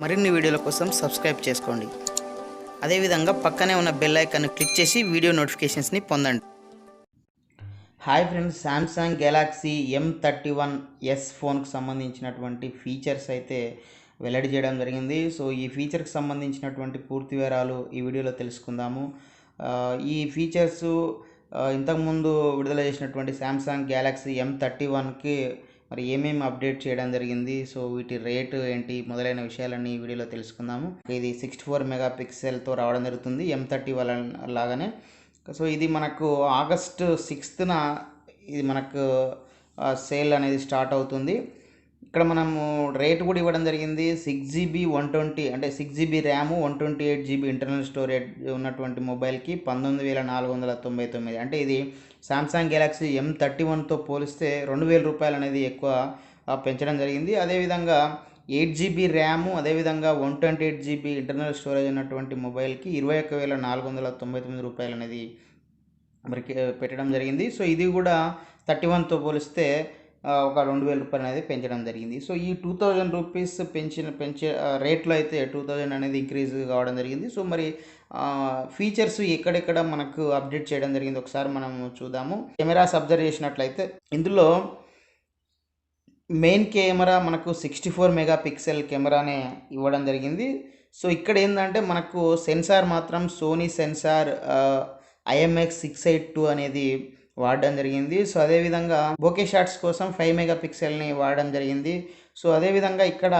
మరిన్ని వీడియోల కోసం సబ్స్క్రైబ్ చేసుకోండి. అదేవిధంగా పక్కనే ఉన్న బెల్ ఐకాన్ని క్లిక్ చేసి వీడియో నోటిఫికేషన్స్ని పొందండి. Hi friends, Samsung Galaxy M31S ఫోన్కి సంబంధించినటువంటి ఫీచర్స్ అయితే వెల్లడి చేయడం జరిగింది. సో ఈ ఫీచర్కి సంబంధించినటువంటి పూర్తి వివరాలు ఈ వీడియోలో తెలుసుకుందాము. ఈ ఫీచర్స్ ఇంతకుముందు విడుదల చేసినటువంటి సామ్సంగ్ గెలాక్సీ M31కి మరి ఏమేమి అప్డేట్ చేయడం జరిగింది, సో వీటి రేటు ఏంటి మొదలైన విషయాలన్నీ ఈ వీడియోలో తెలుసుకుందాము. ఇది 64 మెగాపిక్సెల్తో రావడం జరుగుతుంది M31 లాగానే. సో ఇది మనకు ఆగస్టు 6న ఇది మనకు సేల్ అనేది స్టార్ట్ అవుతుంది. ఇక్కడ మనము రేట్ కూడా ఇవ్వడం జరిగింది. 6GB 120 అంటే 6GB RAM 128GB internal storage ఉన్నటువంటి మొబైల్కి 19,499. అంటే ఇది సామ్సంగ్ గెలాక్సీ M31తో పోలిస్తే 2,000 రూపాయలు అనేది ఎక్కువ పెంచడం జరిగింది. అదేవిధంగా 8GB ర్యాము అదేవిధంగా 128GB ఇంటర్నల్ స్టోరేజ్ ఉన్నటువంటి మొబైల్కి 21,499 రూపాయలు అనేది మరి పెట్టడం జరిగింది. సో ఇది కూడా 31తో పోలిస్తే ఒక 2,000 రూపాయలు అనేది పెంచడం జరిగింది. సో ఈ 2,000 రూపీస్ పెంచే రేట్లో అయితే 2,000 అనేది ఇంక్రీజ్ కావడం జరిగింది. సో మరి ఫీచర్స్ ఎక్కడెక్కడ మనకు అప్డేట్ చేయడం జరిగింది ఒకసారి మనం చూద్దాము. కెమెరాస్ అబ్జర్వ్ చేసినట్లయితే ఇందులో మెయిన్ కెమెరా మనకు 64 మెగాపిక్సెల్ కెమెరానే ఇవ్వడం జరిగింది. సో ఇక్కడ ఏంటంటే మనకు సెన్సార్ మాత్రం సోనీ సెన్సార్ IMX682 అనేది వాడడం జరిగింది. సో అదేవిధంగా బోకే షాట్స్ కోసం 5 మెగాపిక్సెల్ని వాడడం జరిగింది. సో అదేవిధంగా ఇక్కడ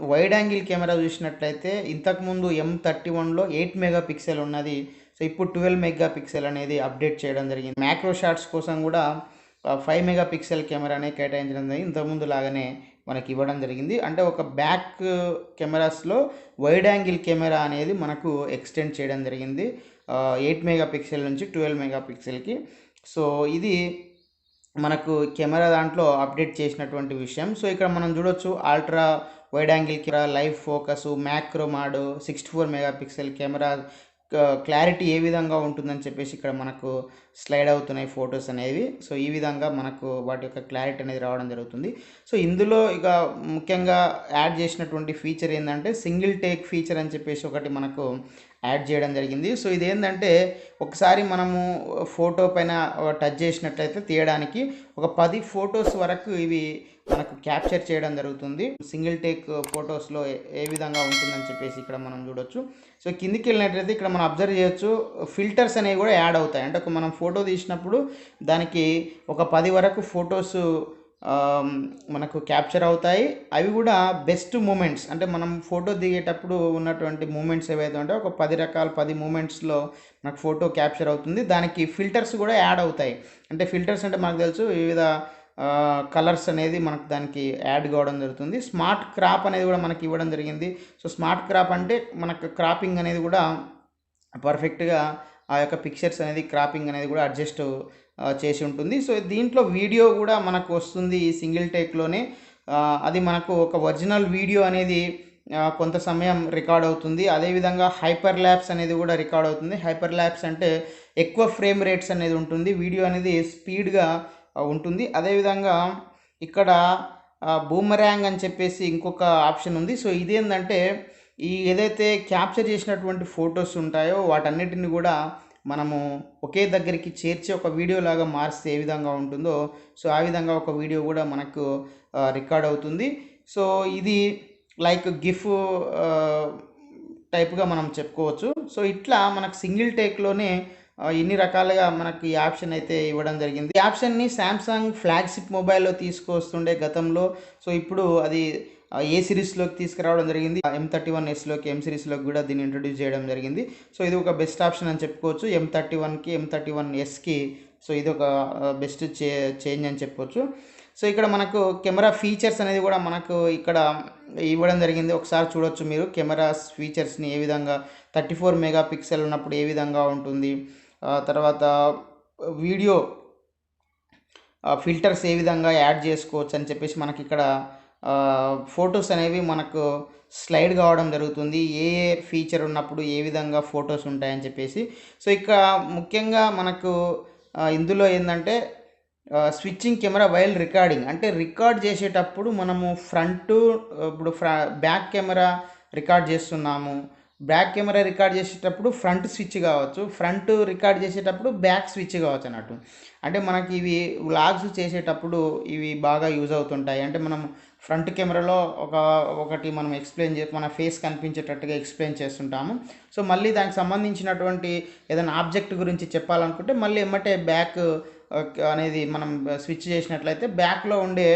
వైడ్ యాంగిల్ కెమెరా చూసినట్లయితే ఇంతకుముందు M31లో 8 మెగాపిక్సెల్ ఉన్నది. సో ఇప్పుడు 12 మెగాపిక్సెల్ అనేది అప్డేట్ చేయడం జరిగింది. మ్యాక్రో షాట్స్ కోసం కూడా 5 మెగాపిక్సెల్ కెమెరానే కేటాయించడం జరిగింది. ఇంతకుముందు లాగానే మనకి ఇవ్వడం జరిగింది. అంటే ఒక బ్యాక్ కెమెరాస్లో వైడ్ యాంగిల్ కెమెరా అనేది మనకు ఎక్స్టెండ్ చేయడం జరిగింది 8 మెగాపిక్సెల్ నుంచి 12 మెగాపిక్సెల్కి. సో ఇది మనకు కెమెరా దాంట్లో అప్డేట్ చేసినటువంటి విషయం. సో ఇక్కడ మనం చూడొచ్చు ultra wide angle camera, live focus, macro mode, 64 megapixel camera clarity ఏ విధంగా ఉంటుందని చెప్పేసి ఇక్కడ మనకు స్లైడ్ అవుతున్నాయి ఫొటోస్ అనేవి. సో ఈ విధంగా మనకు వాటి యొక్క క్లారిటీ అనేది రావడం జరుగుతుంది. సో ఇందులో ఇక ముఖ్యంగా యాడ్ చేసినటువంటి ఫీచర్ ఏంటంటే సింగిల్ టేక్ ఫీచర్ అని చెప్పేసి ఒకటి మనకు యాడ్ చేయడం జరిగింది. సో ఇదేంటంటే ఒకసారి మనము ఫోటో పైన టచ్ చేసినట్లయితే తీయడానికి ఒక 10 ఫొటోస్ వరకు ఇవి మనకు క్యాప్చర్ చేయడం జరుగుతుంది. సింగిల్ టేక్ ఫొటోస్లో ఏ విధంగా ఉంటుందని చెప్పేసి ఇక్కడ మనం చూడొచ్చు. సో కిందికి వెళ్ళినట్లయితే ఇక్కడ మనం అబ్జర్వ్ చేయొచ్చు ఫిల్టర్స్ అనేవి కూడా యాడ్ అవుతాయి. అంటే మనం ఫోటో తీసినప్పుడు దానికి ఒక 10 వరకు ఫొటోస్ మనకు క్యాప్చర్ అవుతాయి. అవి కూడా బెస్ట్ మూమెంట్స్, అంటే మనం ఫోటో దిగేటప్పుడు ఉన్నటువంటి మూమెంట్స్ ఏవైతే ఉంటాయో ఒక 10 మూమెంట్స్లో మనకు ఫోటో క్యాప్చర్ అవుతుంది. దానికి ఫిల్టర్స్ కూడా యాడ్ అవుతాయి. అంటే ఫిల్టర్స్ అంటే మనకు తెలుసు వివిధ కలర్స్ అనేది మనకు దానికి యాడ్ కావడం జరుగుతుంది. స్మార్ట్ క్రాప్ అనేది కూడా మనకి ఇవ్వడం జరిగింది. సో స్మార్ట్ క్రాప్ అంటే మనకు క్రాపింగ్ అనేది కూడా పర్ఫెక్ట్గా ఆ యొక్క పిక్చర్స్ అనేది క్రాపింగ్ అనేది కూడా అడ్జస్ట్ చేసి ఉంటుంది. సో దీంట్లో వీడియో కూడా మనకు వస్తుంది ఈ సింగిల్ టేక్లోనే. అది మనకు ఒక ఒరిజినల్ వీడియో అనేది కొంత సమయం రికార్డ్ అవుతుంది. అదేవిధంగా హైపర్ ల్యాప్స్ అనేది కూడా రికార్డ్ అవుతుంది. హైపర్ ల్యాప్స్ అంటే ఎక్కువ ఫ్రేమ్ రేట్స్ అనేది ఉంటుంది, వీడియో అనేది స్పీడ్గా ఉంటుంది. అదేవిధంగా ఇక్కడ బూమరాంగ్ అని చెప్పేసి ఇంకొక ఆప్షన్ ఉంది. సో ఇదేంటంటే ఏదైతే క్యాప్చర్ చేసినటువంటి ఫొటోస్ ఉంటాయో వాటన్నిటిని కూడా మనము ఒకే దగ్గరికి చేర్చి ఒక వీడియో లాగా మార్చితే ఏ విధంగా ఉంటుందో సో ఆ విధంగా ఒక వీడియో కూడా మనకు రికార్డ్ అవుతుంది. సో ఇది లైక్ గిఫ్ టైప్గా మనం చెప్పుకోవచ్చు. సో ఇట్లా మనకు సింగిల్ టేక్లోనే ఇన్ని రకాలుగా మనకి ఈ ఆప్షన్ అయితే ఇవ్వడం జరిగింది. ఈ ఆప్షన్ని సామ్సంగ్ ఫ్లాగ్షిప్ మొబైల్లో తీసుకొస్తుండే గతంలో. సో ఇప్పుడు అది ఏ సిరీస్లోకి తీసుకురావడం జరిగింది, M31Sలోకి, M సిరీస్లోకి కూడా దీన్ని ఇంట్రొడ్యూస్ చేయడం జరిగింది. సో ఇది ఒక బెస్ట్ ఆప్షన్ అని చెప్పుకోవచ్చు M31కి, M31Sకి. సో ఇది ఒక బెస్ట్ చేంజ్ అని చెప్పొచ్చు. సో ఇక్కడ మనకు కెమెరా ఫీచర్స్ అనేది కూడా మనకు ఇక్కడ ఇవ్వడం జరిగింది. ఒకసారి చూడొచ్చు మీరు కెమెరాస్ ఫీచర్స్ని ఏ విధంగా 34 మెగాపిక్సెల్ ఉన్నప్పుడు ఏ విధంగా ఉంటుంది, తర్వాత వీడియో ఫిల్టర్స్ ఏ విధంగా యాడ్ చేసుకోవచ్చు అని చెప్పేసి మనకి ఇక్కడ ఫొటోస్ అనేవి మనకు స్లైడ్ కావడం జరుగుతుంది. ఏ ఫీచర్ ఉన్నప్పుడు ఏ విధంగా ఫొటోస్ ఉంటాయని చెప్పేసి. సో ఇక్కడ ముఖ్యంగా మనకు ఇందులో ఏంటంటే స్విచ్చింగ్ కెమెరా వైల్ రికార్డింగ్, అంటే రికార్డ్ చేసేటప్పుడు మనము ఫ్రంట్ ఇప్పుడు బ్యాక్ కెమెరా రికార్డ్ చేస్తున్నాము. బ్యాక్ కెమెరా రికార్డ్ చేసేటప్పుడు ఫ్రంట్ స్విచ్ కావచ్చు, ఫ్రంట్ రికార్డ్ చేసేటప్పుడు బ్యాక్ స్విచ్ కావచ్చు అన్నట్టు. అంటే మనకి ఇవి వ్లాగ్స్ చేసేటప్పుడు ఇవి బాగా యూజ్ అవుతుంటాయి. అంటే మనం ఫ్రంట్ కెమెరాలో ఒకటి మనం మన ఫేస్ కనిపించేటట్టుగా ఎక్స్ప్లెయిన్ చేస్తుంటాము. సో మళ్ళీ దానికి సంబంధించినటువంటి ఏదైనా ఆబ్జెక్ట్ గురించి చెప్పాలనుకుంటే మళ్ళీ ఎమ్మటే బ్యాక్ అనేది మనం స్విచ్ చేసినట్లయితే బ్యాక్లో ఉండే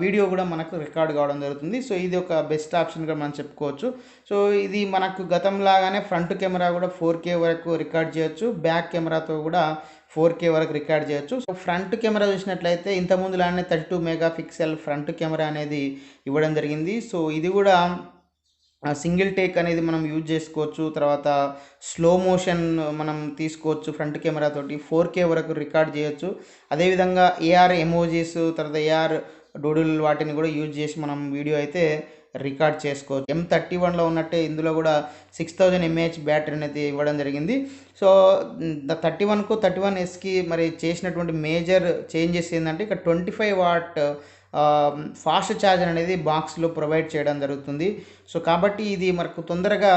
వీడియో కూడా మనకు రికార్డ్ కావడం జరుగుతుంది. సో ఇది ఒక బెస్ట్ ఆప్షన్గా మనం చెప్పుకోవచ్చు. సో ఇది మనకు గతంలాగానే ఫ్రంట్ కెమెరా కూడా 4K వరకు రికార్డ్ చేయొచ్చు, బ్యాక్ కెమెరాతో కూడా 4K వరకు రికార్డ్ చేయొచ్చు. సో ఫ్రంట్ కెమెరా చూసినట్లయితే ఇంతకుముందులానే 32 మెగా పిక్సెల్ ఫ్రంట్ కెమెరా అనేది ఇవ్వడం జరిగింది. సో ఇది కూడా సింగిల్ టేక్ అనేది మనం యూజ్ చేసుకోవచ్చు. తర్వాత స్లో మోషన్ మనం తీసుకోవచ్చు ఫ్రంట్ కెమెరా తోటి, 4K వరకు రికార్డ్ చేయొచ్చు. అదేవిధంగా AR ఎమోజీస్, తర్వాత AR డూడుల్ వాటిని కూడా యూజ్ చేసి మనం వీడియో అయితే రికార్డ్ చేసుకోవచ్చు. M31లో ఉన్నట్టే ఇందులో కూడా 6000 mAh బ్యాటరీ అనేది ఇవ్వడం జరిగింది. సో 31కు 31Sకి మరి చేసినటువంటి మేజర్ చేంజెస్ ఏంటంటే ఇక్కడ 25 వాట్ ఫాస్ట్ ఛార్జర్ అనేది బాక్స్లో ప్రొవైడ్ చేయడం జరుగుతుంది. సో కాబట్టి ఇది మనకు తొందరగా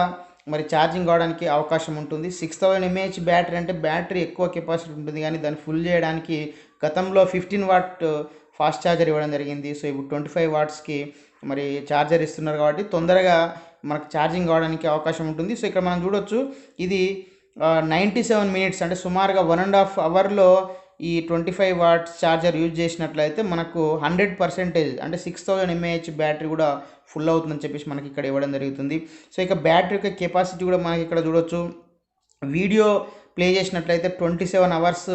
మరి ఛార్జింగ్ కావడానికి అవకాశం ఉంటుంది. 6000 mAh బ్యాటరీ అంటే బ్యాటరీ ఎక్కువ కెపాసిటీ ఉంటుంది, కానీ దాన్ని ఫుల్ చేయడానికి గతంలో 15 వాట్ ఫాస్ట్ ఛార్జర్ ఇవ్వడం జరిగింది. సో ఇప్పుడు 25 వాట్స్కి మరి ఛార్జర్ ఇస్తున్నారు కాబట్టి తొందరగా మనకు ఛార్జింగ్ కావడానికి అవకాశం ఉంటుంది. సో ఇక్కడ మనం చూడొచ్చు ఇది 97 మినిట్స్ అంటే సుమారుగా 1.5 అవర్లో ఈ 25 వాట్స్ ఛార్జర్ యూజ్ చేసినట్లయితే మనకు 100% అంటే 6000 mAh బ్యాటరీ కూడా ఫుల్ అవుతుందని చెప్పేసి మనకి ఇక్కడ ఇవ్వడం జరుగుతుంది. సో ఇక బ్యాటరీ యొక్క కెపాసిటీ కూడా మనకి ఇక్కడ చూడొచ్చు. వీడియో ప్లే చేసినట్లయితే 27 అవర్స్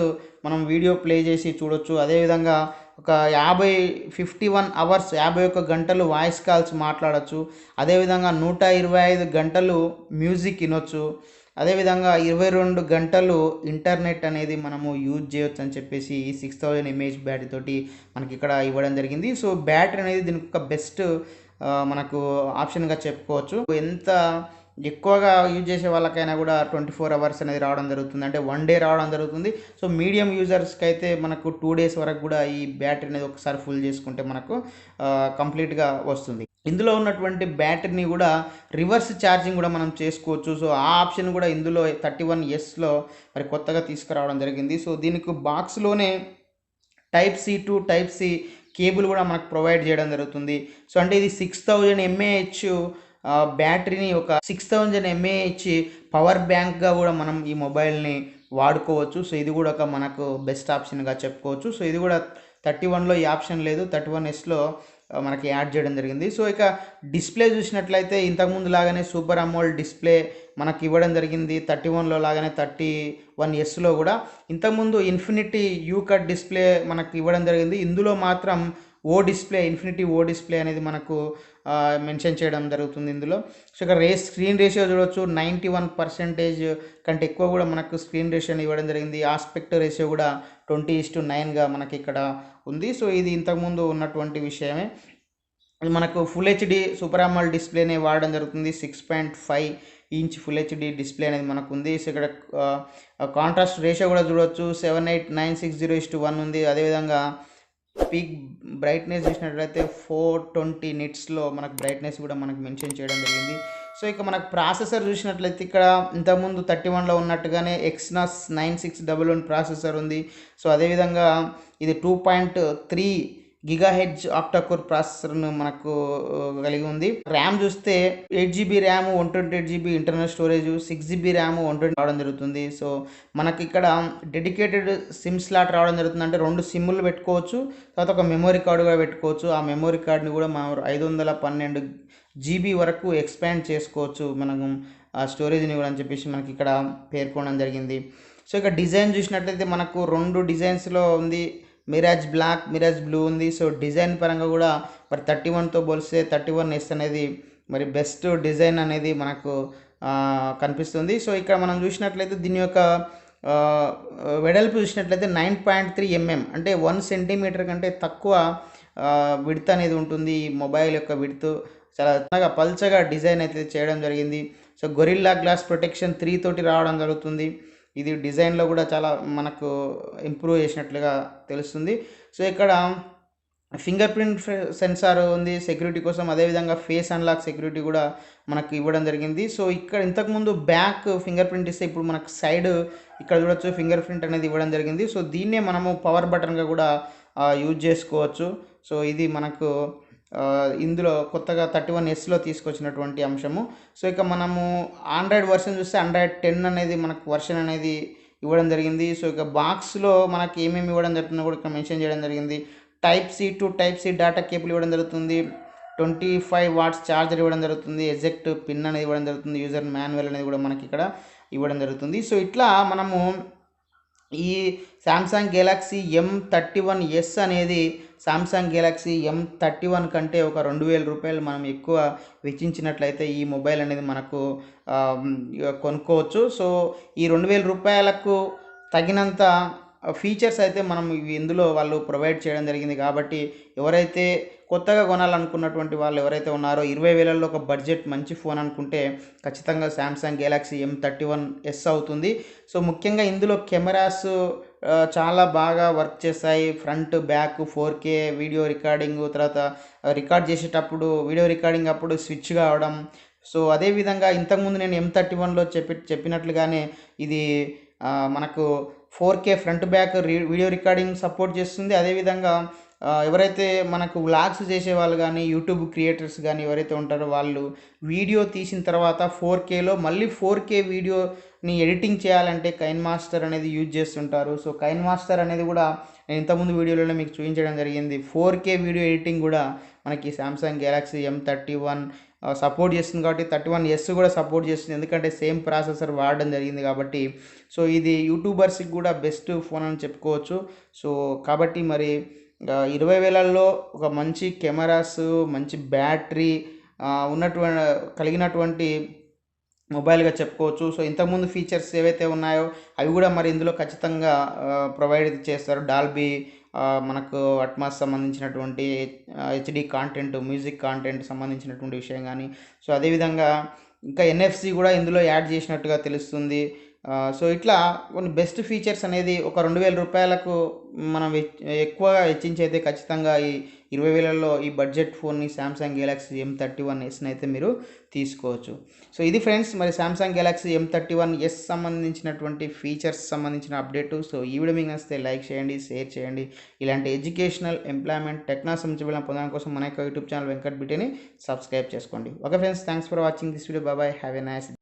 మనం వీడియో ప్లే చేసి చూడొచ్చు. అదేవిధంగా ఒక 51 అవర్స్ 51 గంటలు వాయిస్ కాల్స్ మాట్లాడచ్చు. అదేవిధంగా 125 గంటలు మ్యూజిక్ వినొచ్చు. అదేవిధంగా 22 గంటలు ఇంటర్నెట్ అనేది మనము యూజ్ చేయొచ్చు అని చెప్పేసి ఈ 6000 mAh బ్యాటరీ తోటి మనకి ఇక్కడ ఇవ్వడం జరిగింది. సో బ్యాటరీ అనేది దీనికి ఒక బెస్ట్ మనకు ఆప్షన్గా చెప్పుకోవచ్చు. ఎంత ఎక్కువగా యూజ్ చేసే వాళ్ళకైనా కూడా 24 అవర్స్ అనేది రావడం జరుగుతుంది, అంటే 1 డే రావడం జరుగుతుంది. సో మీడియం యూజర్స్కి అయితే మనకు 2 డేస్ వరకు కూడా ఈ బ్యాటరీ అనేది ఒకసారి ఫుల్ చేసుకుంటే మనకు కంప్లీట్గా వస్తుంది. ఇందులో ఉన్నటువంటి బ్యాటరీని కూడా రివర్స్ ఛార్జింగ్ కూడా మనం చేసుకోవచ్చు. సో ఆ ఆప్షన్ కూడా ఇందులో 31Sలో మరి కొత్తగా తీసుకురావడం జరిగింది. సో దీనికి బాక్స్లోనే Type-C to Type-C కేబుల్ కూడా మనకు ప్రొవైడ్ చేయడం జరుగుతుంది. సో అంటే ఇది 6000 mAh బ్యాటరీని ఒక 6000 mAh పవర్ బ్యాంక్గా కూడా మనం ఈ మొబైల్ని వాడుకోవచ్చు. సో ఇది కూడా ఒక మనకు బెస్ట్ ఆప్షన్గా చెప్పుకోవచ్చు. సో ఇది కూడా 31లో ఈ ఆప్షన్ లేదు, 31Sలో మనకి యాడ్ చేయడం జరిగింది. సో ఇక డిస్ప్లే చూసినట్లయితే ఇంతకుముందు లాగానే సూపర్ అమోల్డ్ డిస్ప్లే మనకి ఇవ్వడం జరిగింది. 31లో లాగానే 31Sలో కూడా ఇంతకుముందు ఇన్ఫినిటీ యూ కట్ డిస్ప్లే మనకి ఇవ్వడం జరిగింది. ఇందులో మాత్రం ఇన్ఫినిటీ ఓ డిస్ప్లే అనేది మనకు మెన్షన్ చేయడం జరుగుతుంది ఇందులో. సో ఇక్కడ స్క్రీన్ రేషియో చూడవచ్చు, 91% కంటే ఎక్కువ కూడా మనకు స్క్రీన్ రేషియోని ఇవ్వడం జరిగింది. ఆస్పెక్ట్ రేషియో కూడా 20:9గా మనకి ఇక్కడ ఉంది. సో ఇది ఇంతకుముందు ఉన్నటువంటి విషయమే. మనకు ఫుల్ హెచ్డి సూపర్ అమోల్డ్ డిస్ప్లేని వాడడం జరుగుతుంది. 6.5 ఇంచ్ ఫుల్ హెచ్డి డిస్ప్లే అనేది మనకు ఉంది. సో ఇక్కడ కాంట్రాస్ట్ రేషియో కూడా చూడవచ్చు, 78960:1 ఉంది. అదేవిధంగా పీక్ బ్రైట్నెస్ చూసినట్లయితే 420 నిట్స్లో మనకు బ్రైట్నెస్ కూడా మనకు మెన్షన్ చేయడం జరిగింది. సో ఇక మనకు ప్రాసెసర్ చూసినట్లయితే ఇక్కడ ఇంతకుముందు 31లో ఉన్నట్టుగానే Exynos 9611 ప్రాసెసర్ ఉంది. సో అదేవిధంగా ఇది 2.3 GHz ఆక్టాకోర్ ప్రాసెసర్ను మనకు కలిగి ఉంది. ర్యామ్ చూస్తే 8GB RAM, 128GB internal storage, 6GB RAM 120 రావడం జరుగుతుంది. సో మనకి ఇక్కడ డెడికేటెడ్ సిమ్ స్లాట్ రావడం జరుగుతుంది, అంటే 2 సిమ్లు పెట్టుకోవచ్చు, తర్వాత ఒక మెమొరీ కార్డు కూడా పెట్టుకోవచ్చు. ఆ మెమొరీ కార్డుని కూడా మనం 512GB వరకు ఎక్స్పాండ్ చేసుకోవచ్చు మనం ఆ స్టోరేజ్ని కూడా అని చెప్పేసి మనకి ఇక్కడ పేర్కొనడం జరిగింది. సో ఇక డిజైన్ చూసినట్లయితే మనకు 2 డిజైన్స్లో ఉంది, మిరాజ్ బ్లాక్, మిరాజ్ బ్లూ ఉంది. సో డిజైన్ పరంగా కూడా మరి 31తో పోలిస్తే 31S అనేది మరి బెస్ట్ డిజైన్ అనేది మనకు కనిపిస్తుంది. సో ఇక్కడ మనం చూసినట్లయితే దీని యొక్క వెడల్పు చూసినట్లయితే 9.3 mm, అంటే 1 సెంటీమీటర్ కంటే తక్కువ విడ్త్ అనేది ఉంటుంది. ఈ మొబైల్ యొక్క విడ్త్ చాలా చిన్నగా పల్చగా డిజైన్ అయితే చేయడం జరిగింది. సో గొరిల్లా గ్లాస్ ప్రొటెక్షన్ 3 తోటి రావడం జరుగుతుంది. ఇది డిజైన్లో కూడా చాలా మనకు ఇంప్రూవ్ చేసినట్లుగా తెలుస్తుంది. సో ఇక్కడ ఫింగర్ ప్రింట్ సెన్సార్ ఉంది సెక్యూరిటీ కోసం. అదేవిధంగా ఫేస్ అన్లాక్ సెక్యూరిటీ కూడా మనకు ఇవ్వడం జరిగింది. సో ఇక్కడ ఇంతకుముందు బ్యాక్ ఫింగర్ ప్రింట్ ఇస్తే ఇప్పుడు మనకు సైడ్ ఇక్కడ చూడొచ్చు ఫింగర్ ప్రింట్ అనేది ఇవ్వడం జరిగింది. సో దీన్నే మనము పవర్ బటన్గా కూడా యూజ్ చేసుకోవచ్చు. సో ఇది మనకు ఇందులో కొత్తగా 31Sలో తీసుకొచ్చినటువంటి అంశము. సో ఇక మనము ఆండ్రాయిడ్ వర్షన్ చూస్తే ఆండ్రాయిడ్ 10 అనేది మనకు వర్షన్ అనేది ఇవ్వడం జరిగింది. సో ఇక బాక్స్లో మనకి ఏమేమి ఇవ్వడం జరుగుతుందో కూడా ఇక్కడ మెన్షన్ చేయడం జరిగింది. Type C to type C data cable ఇవ్వడం జరుగుతుంది. 25 వాట్స్ ఛార్జర్ ఇవ్వడం జరుగుతుంది. ఎజెక్ట్ పిన్ అనేది ఇవ్వడం జరుగుతుంది. యూజర్ మాన్యువల్ అనేది కూడా మనకి ఇక్కడ ఇవ్వడం జరుగుతుంది. సో ఇట్లా మనము ఈ సామ్సంగ్ గెలాక్సీ M31S అనేది సామ్సంగ్ గెలాక్సీ M31 కంటే ఒక 2000 రూపాయలు మనం ఎక్కువ వెచ్చించినట్లయితే ఈ మొబైల్ అనేది మనకు కొనుక్కోవచ్చు. సో ఈ 2000 రూపాయలకు తగినంత ఫీచర్స్ అయితే మనం ఇందులో వాళ్ళు ప్రొవైడ్ చేయడం జరిగింది. కాబట్టి ఎవరైతే కొత్తగా కొనాలనుకున్నటువంటి వాళ్ళు ఎవరైతే ఉన్నారో 20,000లో ఒక బడ్జెట్ మంచి ఫోన్ అనుకుంటే ఖచ్చితంగా సామ్సంగ్ గెలాక్సీ M31S అవుతుంది. సో ముఖ్యంగా ఇందులో కెమెరాస్ చాలా బాగా వర్క్ చేస్తాయి. Front back 4K video recording, తర్వాత రికార్డ్ చేసేటప్పుడు వీడియో రికార్డింగ్ అప్పుడు స్విచ్ కావడం. సో అదేవిధంగా ఇంతకుముందు నేను M31లో చెప్పినట్లుగానే ఇది మనకు 4K front back video recording support చేస్తుంది. అదేవిధంగా ఎవరైతే మనకు వ్లాగ్స్ చేసేవాళ్ళు కానీ యూట్యూబ్ క్రియేటర్స్ కానీ ఎవరైతే ఉంటారో వాళ్ళు వీడియో తీసిన తర్వాత 4Kలో మళ్ళీ 4K వీడియోని ఎడిటింగ్ చేయాలంటే కైన్ మాస్టర్ అనేది యూజ్ చేస్తుంటారు. సో కైన్ మాస్టర్ అనేది కూడా నేను ఇంతకుముందు వీడియోలో మీకు చూపించడం జరిగింది. 4K వీడియో ఎడిటింగ్ కూడా మనకి సామ్సంగ్ గెలాక్సీ M31 సపోర్ట్ చేస్తుంది. కాబట్టి 31S కూడా సపోర్ట్ చేస్తుంది, ఎందుకంటే సేమ్ ప్రాసెసర్ వాడడం జరిగింది కాబట్టి. సో ఇది యూట్యూబర్స్కి కూడా బెస్ట్ ఫోన్ అని చెప్పుకోవచ్చు. సో కాబట్టి మరి 20,000లో ఒక మంచి కెమెరాస్, మంచి బ్యాటరీ కలిగినటువంటి మొబైల్గా చెప్పుకోవచ్చు. సో ఇంతకుముందు ఫీచర్స్ ఏవైతే ఉన్నాయో అవి కూడా మరి ఇందులో ఖచ్చితంగా ప్రొవైడ్ చేస్తారు. డాల్బీ మనకు అట్మాస్ సంబంధించినటువంటి HD కాంటెంట్, మ్యూజిక్ కాంటెంట్ సంబంధించినటువంటి విషయం కానీ. సో అదేవిధంగా ఇంకా NFC కూడా ఇందులో యాడ్ చేసినట్టుగా తెలుస్తుంది. సో ఇట్లా కొన్ని బెస్ట్ ఫీచర్స్ అనేది ఒక 2000 రూపాయలకు మనం ఎక్కువగా వెచ్చించైతే ఖచ్చితంగా ఈ 20,000లో ఈ బడ్జెట్ ఫోన్ని సామ్సంగ్ గెలాక్సీ M31Sని అయితే మీరు తీసుకోవచ్చు. సో ఇది ఫ్రెండ్స్ మరి సామ్సంగ్ గెలాక్సీ M31S సంబంధించినటువంటి ఫీచర్స్ సంబంధించిన అప్డేటు. సో ఈ వీడియో మీకు నచ్చితే లైక్ చేయండి, షేర్ చేయండి. ఇలాంటి ఎడ్యుకేషనల్, ఎంప్లాయ్మెంట్, టెక్నాలజీ సంబంధించిన పొందడం కోసం మన యొక్క యూట్యూబ్ ఛానల్ వెంకట్ బిటాని సబ్స్క్రైబ్ చేసుకోండి. Okay friends, thanks for watching this video. Bye, have a nice day.